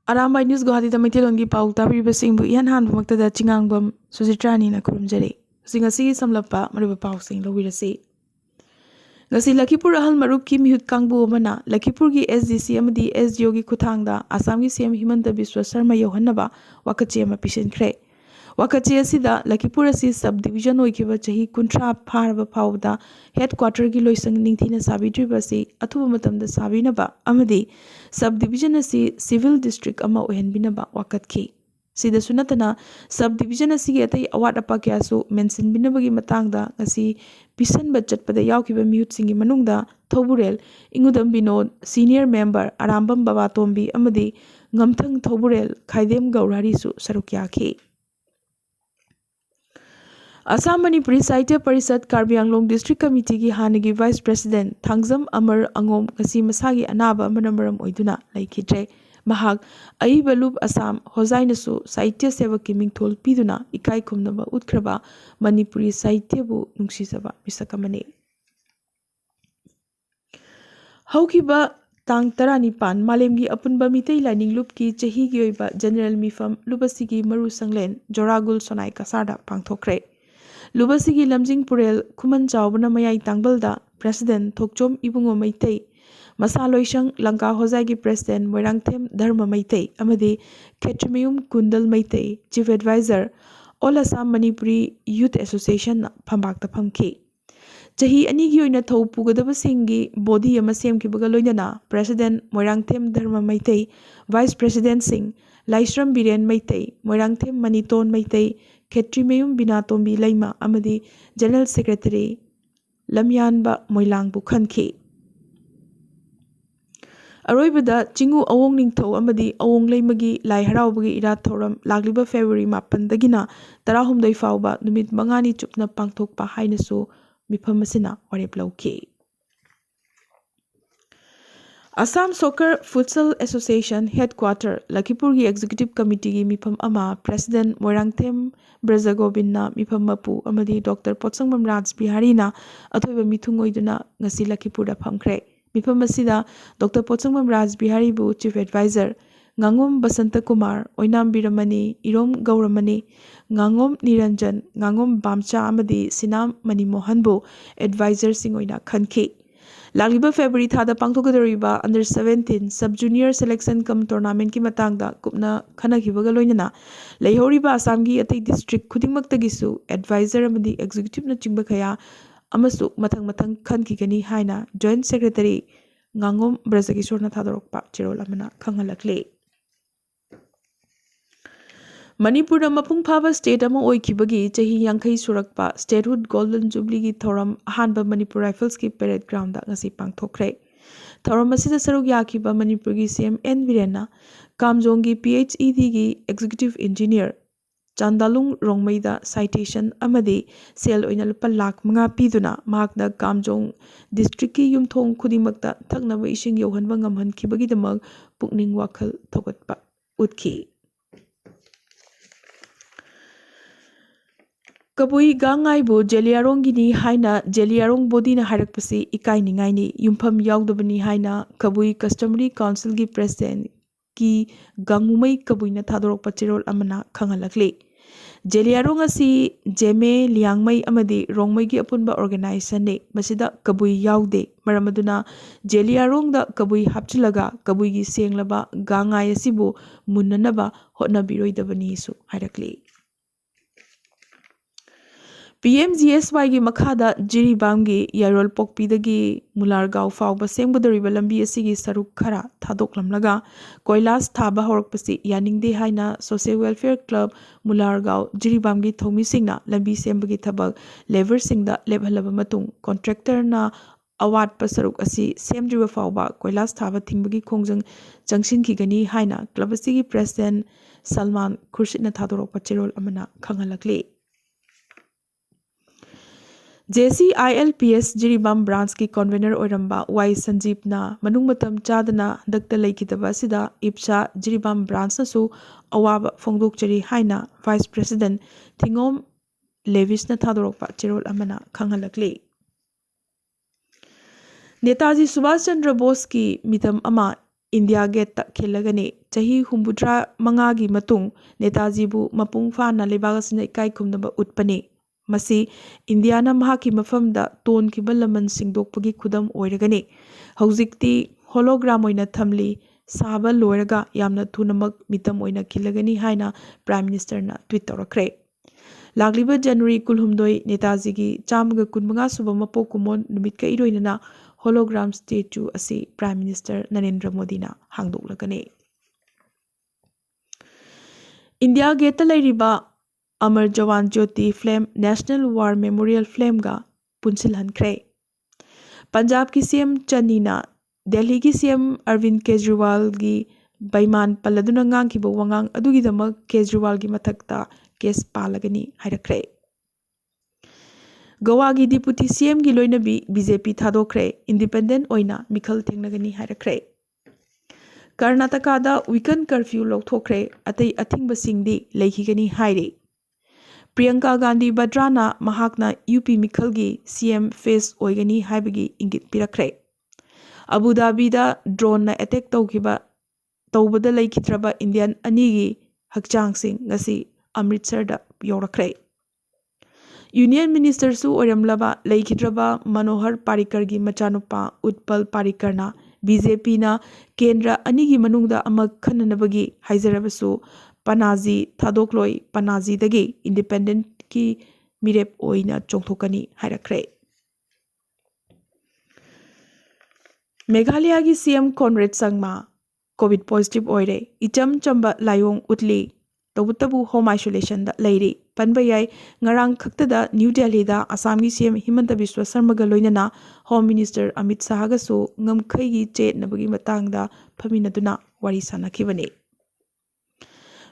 Arambai News Guwahati da Maithelongi Pau tabiribasingbu ihan hanbumuktada chingangbam Sujitrani na kurumjari. Singasi samlapa maruba pau sing lawirasi. Ngasi Lakipur ahal marup ki mihut kangbu amana Lakipur gi SDC amadi SDO gi kuthangda Assam gi CM Himanta Biswa Sarma yohannaba wakachi ama pishinkre. Wakachi asida Lakipur asi subdivision oikiba chahi kuntra pharaba phawda headquarter gi loisang ningthina sabidribasi athuba matamda sabinaba amadi subdivision asi civil district ama ohenbinaba wakatki. Sida sunatana subdivision asi gi atai awat apa kyasu mention binabagi matangda ngasi pisan budget pada yaukiba mihut singi manungda Thoburel ingudam binod senior member Arambam Babatombi amadi ngamthang Thoburel Khaidem Gaurari su sarukyaki. Assam Manipuri Sahitya Parishad Karbi Anglong District Committee ki hanagi Vice President Thangzam Amar Angom ngasi masagi anaba manamaram oiduna laikidre. Mahak Aibalub Assam Hozainasu Sahitya Seva ki mingthol piduna ikai khumnaba utkraba Manipuri Sahitya bu nungsisaba misakamane. Haukiba tang taranipan malemgi apunba mitei lining loop ki chahi gi oiba general mifam lubasigi maru sanglen Joragul Sonai Kasarda pangthokre. Lubasigi lamjing purel kuman chawbana mayai tangbalda President Thokchom Ibungo Maitei Masaloishang Lanka Hozai President Moirangthem Dharma Maitei amadi Ketrimiyum Kundal Maitei Chief Advisor All Assam Manipuri Youth Association Phambakta Phamki. Chahi anigi oina thau pugadaba singi body ama semkibaga loinana President Moirangthem Dharma Maitei Vice President Singh Laisram Biren Maitei Moirangthem Maniton Maitei Ketrimeyum Binatombi Laima amadi General Secretary Lamyanba Moilangbu Khanki. Aroibada Chingu Awong Ningtho amadi Awong Laimagi Lai Haraubagi Irat Thoram Lagliba February Mapan Dagina Tarahumdai Fauba Numit Mangani Chupna Pangthokpa Hainasu Mipamasina Warep Lauki. Assam Soccer Futsal Association Headquarter Lakipurgi Executive Committee gi Mipam Ama President Moirangthem Brajagobinna Mipam Mapu amadi Dr. Potsangmam Raj Biharina athoiba mithung oiduna ngasi Lakipurda phamkre. Mipam asida Dr. Potsangmam Raj Bihari bu Chief Advisor Ngangom Basanta Kumar Oinam Biramani Irom Gauramani Ngangom Niranjan Ngangom Bamcha amadi Sinam Manimohan bu Advisor sing oina khanki. Lagliba February thada pangthokadoriba under 17 sub junior selection cum tournament ki matangda kupna khanakibaga loinana leihoriba Assam gi atai district khudingmaktagisu advisor amadi executive na chingba khaya amasu mathang khankigani haina joint secretary Ngangom Brajagishor na thadorokpa chirol amana khanghalakle. Manipur mapung phaba state ama oikibagi chahi yangkhai surakpa statehood golden jubilee gi thoram ahanba Manipur Rifles ki parade ground da ngasi pangthokre. Thoram asida saruk yakiba Manipur gi CM N Virena Kamjong gi PhED gi executive engineer Chandalung Rongmaida citation amadi sel oina lupa lakh manga piduna mahakna Kamjong district ki yumthong khudingmakta thaknaba ising yohanba ngamhan kibagi damag pukning wakhal thogatpa utki. Kabui gangai bu Jeliarong gini haina Jeliarong body na harakpasi ikai ningai ni yumpham yaudabani haina Kabui Customary Council gi President ki gangumai kabui na thadorok pachirol amana khangalakle. Jeliarong asi Jeme Liangmai amadi Rongmai gi apunba organization ne masida Kabui yaude maramaduna Jeliarong da Kabui hapchilaga Kabui gi senglaba gangai asibu munnanaba hotnabiroidabani su harakle. PMGSY gi makhada Jiribam gi Yarol Pokpidagi Mulargao Fauba Sengbadariba Lambi asigi saruk khara thadoklamlaga Koilas thaba horakpasi yaningde haina Social Welfare Club Mulargao Jiribam gi thomi singna lambi sembagi thabak lever singda lebhalaba matung contractor na awat pasaruk asi semdriba fauba Koilas thaba thingbagi khongjang changshin khigani haina club asigi president Salman Khurshid na thadorok pachirol amana khanghalakle. JCILPS Jiribam branch ki convener oiramba Y Sanjeev na manung matam chadana dakta laikitaba sida IPSA Jiribam branch nasu awaba phongdokchari haina Vice President Thingom Levis na thadorokpa chirol amana khanghalakle. Netaji Subhash Chandra Bose ki mitam ama India gate खिलगने चाही हुम्बुद्रा मंगागी मतुंग नेताजीबु मपुंग फाना लेबागसना इकाई खुमनब उत्पने मसी Indiana महाकी मफमदा तोन की बलमन सिंगदोकपगी खुदम ओइरगने हौजिक्ति hologram ओइना थमली साबा लोयरगा यामना थुनमक मितम ओइना खिलगनी हाइना प्राइम मिनिस्टर ना ट्वीट तौरखरे लागलिबा जनवरी कुलहुमदोई नेताजी की चामग कुनमंगा सुबा मपो कुमोन नुमित का इरोइना होलोग्राम स्टेचू असी प्राइम मिनिस्टर नरेंद्र मोदी ना हांगदोकलगने इंडिया गेट लैरिबा Amar Jawan Jyoti flame national war memorial flame गा पुनसिलहनख्रे पंजाब की सीएम चन्नीना दिल्ली की सीएम अरविंद केजरीवाल की बैमान पल्लदुना ngang वंगांग अदुगिदमक केजरीवाल की मथक्ता केस पालगनी हाइरख्रे गोवा की डिप्यूटी सीएम की लोइनबी बीजेपी थादोख्रे इंडिपेंडेंट ओइना मिखल थेंगनगनी हाइरख्रे कर्नाटका दा वीकेंड कर्फ्यू लौथोख्रे अतै अथिंगबसिंगदी लेखिगनी हाइरे प्रियंका गांधी बद्राना महाकना यूपी मिखल की सीएम फेस ओइगनी हाइबगी इंगित पिरख्रे अबू धाबीदा ड्रोन ना अटैक तौबदा लेखिद्रबा इंडियन अनीगी हकचांगसिंग ngasi अमृतसरदा यौरख्रे यूनियन मिनिस्टर सु ओरमलबा लेखिद्रबा मनोहर पारिकर की मचानुपा उत्पल पारिकरना बीजेपी ना केंद्र अनीगी मनुंगदा अमक खननबगी हाइजरबसु पनाजी थादोक्लोई पनाजी दगी इंडिपेंडेंट की मिरेप ओइना चोंथोकनी हाइरख्रे मेघालय की CM Conrad Sangma COVID positive ओइरे इचम चंबा लायोंग उतली तबुतबु होम आइसोलेशन दा लेरी पनबयाई ngarang खक्तदा न्यू दिल्ली दा असम की सीएम हिमंत बिस्वा शर्मा गा लोइनना होम मिनिस्टर अमित शाह गा सो ngamkhai चेतनबगी मतंगदा फमिनदुना वारी सानखिबने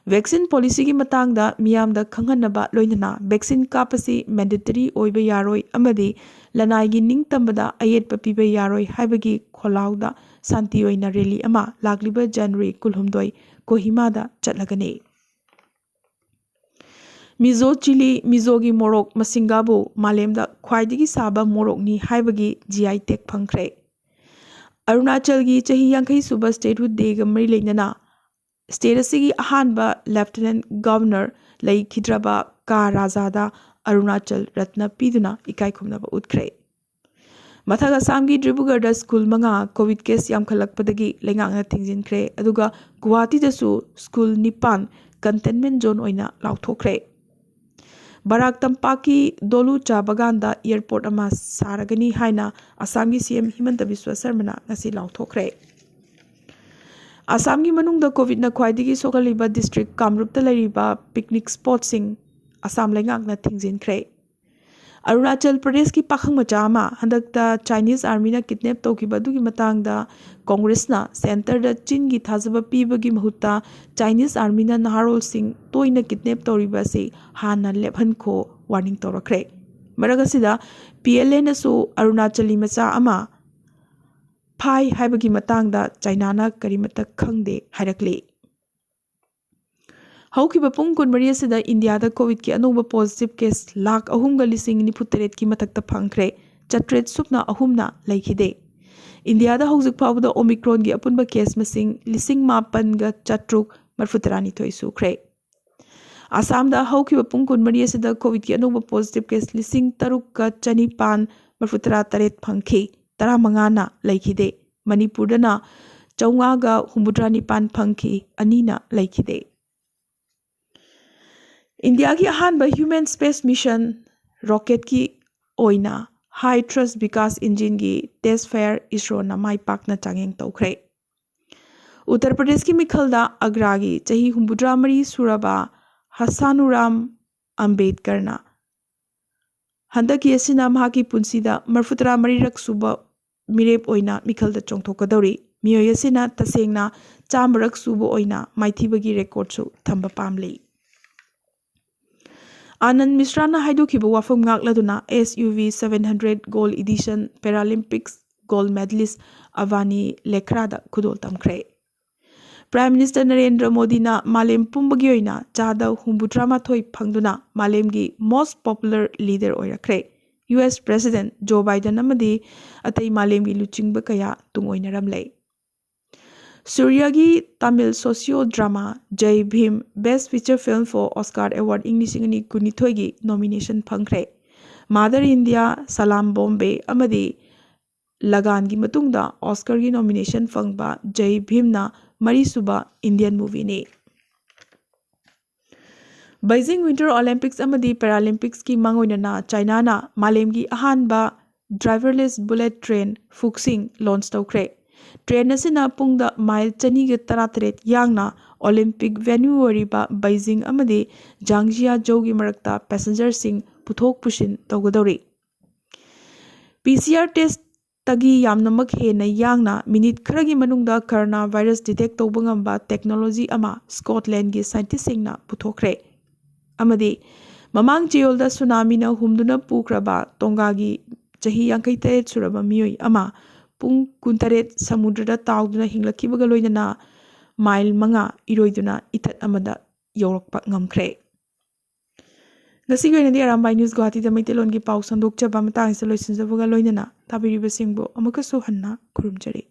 वैक्सीन पॉलिसी की मतंगदा मियामदा खंगहनबा लोइनना वैक्सीन कापसी मैंडेटरी ओइबा यारोय अमदी लनाईगी निंगतंबदा अयेत पपीबा यारोय हाइबगी खोलाउदा शांति ओइना रैली अमा लागलिबा जनवरी कुलहुमदोय कोहिमादा चटलगने मिजो चिली मिजोगी मोरोक मसिंगाबो मालेमदा ख्वाइदगी साबा मोरोकनी हाइबगी जीआई टेक फंख्रे अरुणाचल की चाही यांखई सुबह स्टेटहुड देगा मरी लेनना स्टेट असिगी अहानबा लेफ्टिनेंट गवर्नर लेखिद्रबा का राजादा अरुणाचल रत्न पीदुना इकाई खुमनबा उतख्रे मथग असम की डिब्रूगढ़ स्कूल मंगा कोविड केस यामखलकपदगी लेंगांगना थिंजिनख्रे अदुगा गुवाहाटी दसु स्कूल निपान कंटेनमेंट जोन ओइना लाउथोख्रे बराक तंपाकी दोलू चा बगानदा एयरपोर्ट अमा सारगनी हाइना असम की सीएम हिमंत बिस्वा शर्मा ngasi लाउथोख्रे असम की मनुंगदा कोविड ना ख्वाइदगी सोगलिबा डिस्ट्रिक्ट कामरूपता लैरिबा पिकनिक स्पॉट सिंग असम लेंगांगना थिंजिनख्रे अरुणाचल प्रदेश की पाखंग मचा अमा हंदकता चाइनीज आर्मी ना किडनैप तौखिबा दुगी मतंगदा कांग्रेस ना सेंटर दा चीन की थाजबा पीबगी महुत्ता चाइनीज आर्मी ना नहारोल सिंह तोइना किडनैप तौरिबा से हाना लेफनखो वार्निंग तौरख्रे मरगसिदा पीएलए नसु अरुणाचली मचा अमा फाई हाइबगी मतंगदा चाइनाना करिमता खंगदे हाइरक्ले हौखिबा पुंग कुनमरी असिदा इंडियादा कोविड की अनोबा पॉजिटिव केस लाख अहुमगा लिसिंग निफुतरेट की मतकता फंख्रे चट्रेट सुपना अहुमना लैखिदे इंडियादा हौजिक फावदा ओमिक्रॉन की अपुनबा केस मसिंग लिसिंग मापनगा चट्रुक मरफुतरानी थोई सुख्रे आसामदा हौखिबा पुंग कुनमरी असिदा कोविड की अनोबा पॉजिटिव केस लिसिंग तरुक का चनिपान मरफुतरा तरेट फंखी तरा मंगाना लैखिदे मणिपुरदना चौंगागा हुमुद्रा निपान फंखी अनीना लैखिदे इंडिया की अहानबा ह्यूमन स्पेस मिशन रॉकेट की ओइना हाई ट्रस्ट विकास इंजिन की टेस्ट फेयर इसरो ना माई पाकना चांगेंग तौख्रे उत्तर प्रदेश की मिखलदा अग्रा की चाही हुमुद्रा मरी सुरबा हसानुराम अंबेडकरना हंदकी असिना महाकी पुंसीदा मरफुतरा मरीरक सुबा मिरेप ओइना मिखलदा चोंथोकदौरी मियोय असिना तसेंगना चामरक सुबा ओइना माइथीबगी रेकॉर्ड सु थंबा पामली आनंद मिश्रा ना हाइदोखिबा वाफम ngakladuna SUV 700 gold edition Paralympics gold medallist Avani लेखरादा खुदोल तमख्रे प्राइम मिनिस्टर नरेंद्र मोदी ना मालेम पुंबगी ओइना चादा हुंबुद्रा माथोई फंगदुना मालेम की मोस्ट पॉपुलर लीडर ओइरख्रे US प्रेसिडेंट जो बाइडेन अमदी अतै मालेम की लुचिंगबा कया तुंग ओइनरमले ꯁꯨꯔꯌꯥꯒꯤ Tamil socio drama Jai Bhim best feature film for Oscar award ꯏꯪ 2012ꯒꯤ ꯅꯣꯃꯤꯅꯦꯁꯟ ꯐꯪꯈ꯭ꯔꯦ꯫ ꯃꯥꯗꯔ ꯏꯟꯗꯤꯌꯥ, ꯁꯂꯥꯝ ꯕꯣꯝꯕꯦ ꯑꯃꯗꯤ ꯂꯒꯥꯟꯒꯤ ꯃꯇꯨꯡꯗ ꯑꯣꯁꯀꯥꯔꯒꯤ ꯅꯣꯃꯤꯅꯦꯁꯟ ꯐꯪꯕ ꯖꯩ ꯚꯤꯝꯅ ꯃꯔꯤꯁꯨꯕ ꯏꯟꯗꯤꯌꯟ ꯃꯨꯚꯤꯅꯤ꯫ ꯕꯩꯖꯤꯡ ꯋꯤꯟꯇꯔ ꯑꯣꯂꯦꯝꯄꯤꯛꯁ ꯑꯃꯗꯤ ꯄꯦꯔꯥꯂꯤꯝꯄꯤꯛꯁꯀꯤ ꯃꯥꯡꯑꯣꯏꯅꯅ ꯆꯥꯏꯅꯥꯅ ꯃꯥꯂꯦꯝꯒꯤ ꯑꯍꯥꯟꯕ ꯗ꯭ꯔꯥꯏꯚꯔꯂꯦꯁ ꯕꯨꯂꯦꯠ ꯇ꯭ꯔꯦꯟ ꯐꯨꯛꯁꯤꯡ ꯂꯣꯟꯆ ꯇꯧꯈ꯭ꯔꯦ꯫ ꯇ꯭ꯔꯦꯟ ꯑꯁꯤꯅ ꯄꯨꯡꯗ ꯃꯥꯏꯜ 217 ꯌꯥꯡꯅ ꯑꯣꯂꯦꯝꯄꯤꯛ ꯚꯦꯟꯌꯨ ꯑꯣꯏꯔꯤꯕ ꯕꯩꯖꯤꯡ ꯑꯃꯗꯤ ꯖꯥꯡꯖꯤꯌꯥꯖꯧꯒꯤ ꯃꯔꯛꯇ ꯄꯦꯁꯦꯟꯖꯔꯁꯤꯡ ꯄꯨꯊꯣꯛ ꯄꯨꯁꯤꯟ ꯇꯧꯒꯗꯧꯔꯤ꯫ PCR ꯇꯦꯁꯇꯒꯤ ꯌꯥꯝꯅꯃꯛ ꯍꯦꯟꯅ ꯌꯥꯡꯅ ꯃꯤꯅꯤꯠ ꯈꯔꯒꯤ ꯃꯅꯨꯡꯗ ꯀꯔꯣꯅꯥ ꯚꯥꯏꯔꯁ ꯗꯤꯇꯦꯛ ꯇꯧꯕ ꯉꯝꯕ ꯇꯦꯛꯅꯣꯂꯣꯖꯤ ꯑꯃ ꯁ꯭ꯀꯣꯠꯂꯦꯟꯗꯒꯤ ꯁꯥꯏꯟꯇꯤꯁꯁꯤꯡꯅ ꯄꯨꯊꯣꯛꯈ꯭ꯔꯦ꯫ ꯑꯃꯗꯤ ꯃꯃꯥꯡ ꯆꯌꯣꯜꯗ ꯁꯨꯅꯥꯃꯤꯅ ꯍꯨꯝꯗꯨꯅ ꯄꯨꯈ꯭ꯔꯕ ꯇꯣꯡꯒꯥꯒꯤ ꯆꯍꯤ 58 ꯁꯨꯔꯕ ꯃꯤꯑꯣꯏ ꯑꯃ ꯄꯨꯡ 18 ꯁꯃꯨꯗ꯭ꯔꯗ ꯇꯥꯎꯗꯨꯅ ꯍꯤꯡꯂꯛꯈꯤꯕꯒ ꯂꯣꯏꯅꯅ ꯃꯥꯏꯜ 5 ꯏꯔꯣꯏꯗꯨꯅ ꯏꯊꯠ ꯑꯃꯗ ꯌꯧꯔꯛꯄ ꯉꯝꯈ꯭ꯔꯦ꯫ ꯉꯁꯤꯒꯤ ꯑꯣꯏꯅꯗꯤ ꯑꯔꯥꯝꯕꯥꯏ ꯅ꯭ꯌꯨꯁ ꯒꯨꯋꯥꯍꯥꯇꯤꯗ ꯃꯩꯇꯩꯂꯣꯟꯒꯤ ꯄꯥꯎ ꯁꯟꯗꯣꯛꯆꯕ ꯃꯇꯥꯡ ꯑꯁꯤꯗ ꯂꯣꯏꯁꯤꯟꯖꯕꯒ ꯂꯣꯏꯅꯅ ꯇꯥꯕꯤꯔꯤꯕꯁꯤꯡꯕꯨ ꯑꯃꯨꯛꯀꯁꯨ ꯍꯟꯅ ꯈꯨꯔꯨꯝꯖꯔꯤ꯫